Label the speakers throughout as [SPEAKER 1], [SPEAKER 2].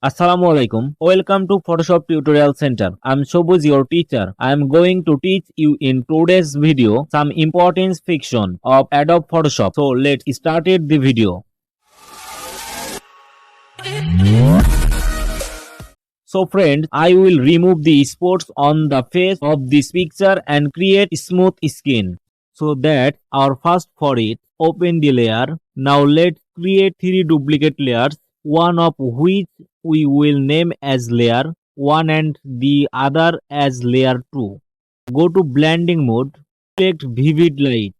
[SPEAKER 1] Assalamualaikum. Welcome to Photoshop Tutorial Center. I'm Shobuz, your teacher. I'm going to teach you in today's video some important fiction of Adobe Photoshop. So let's start the video. So friends, I will remove the spots on the face of this picture and create smooth skin. So that our first for it, open the layer. Now let's create 3 duplicate layers, one of which we will name as layer 1 and the other as layer 2. Go to blending mode, select vivid light,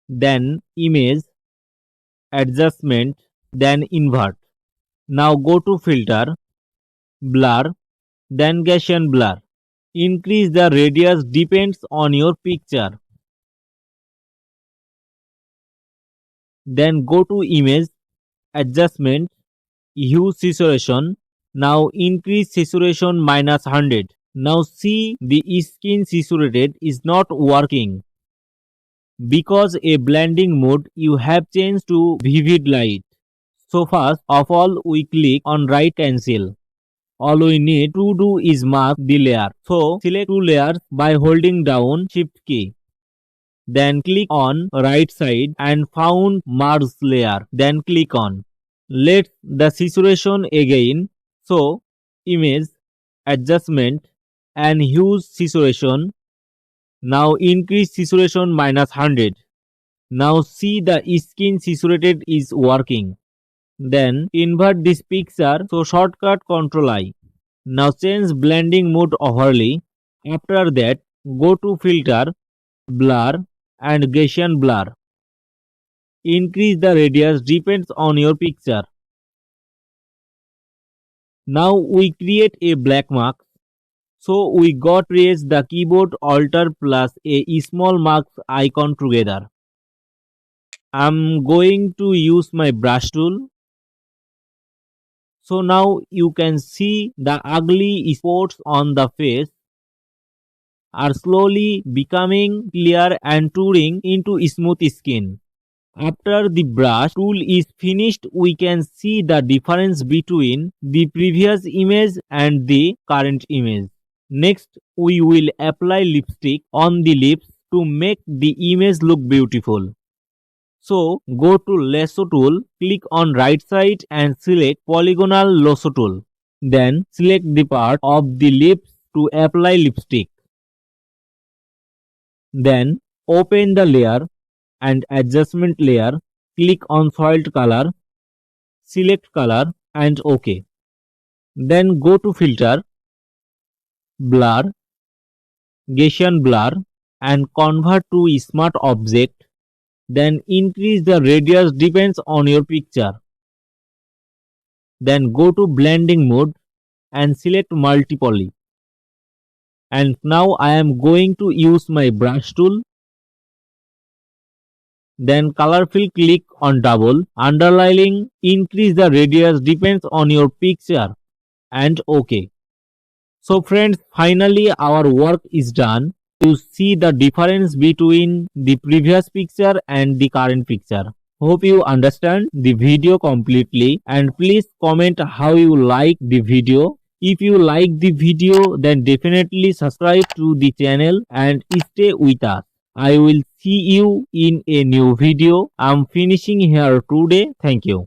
[SPEAKER 1] then image, adjustment, then invert. Now go to filter, blur, then Gaussian blur. Increase the radius depends on your picture. Then go to image, adjustment, hue saturation. Now increase saturation -100. Now see the skin saturated is not working. Because a blending mode you have changed to vivid light. So first of all we click on right cancel. All we need to do is mask the layer. So select 2 layers by holding down shift key. Then click on right side and found merge layer. Then click on. Let the saturation again. So image, adjustment and hue saturation. Now increase saturation -100. Now see the skin saturated is working. Then invert this picture, so shortcut Ctrl I. Now change blending mode overlay. After that go to filter, blur and Gaussian blur. Increase the radius depends on your picture. Now we create a black mark. So we got raise the keyboard Alt plus a small mark icon together. I'm going to use my brush tool. So now you can see the ugly spots on the face are slowly becoming clear and turning into smooth skin. After the brush tool is finished, we can see the difference between the previous image and the current image. Next, we will apply lipstick on the lips to make the image look beautiful. So, go to lasso tool, click on right side and select polygonal lasso tool. Then, select the part of the lips to apply lipstick. Then, open the layer and adjustment layer, click on soiled color, select color and OK. Then go to filter, blur, Gaussian blur and convert to smart object. Then increase the radius depends on your picture. Then go to blending mode and select multi-poly. And now I am going to use my brush tool. Then color fill, click on double, underlining, increase the radius depends on your picture and OK. So friends, finally our work is done. You see the difference between the previous picture and the current picture. Hope you understand the video completely and please comment how you like the video. If you like the video then definitely subscribe to the channel and stay with us. I will see you in a new video. I'm finishing here today. Thank you.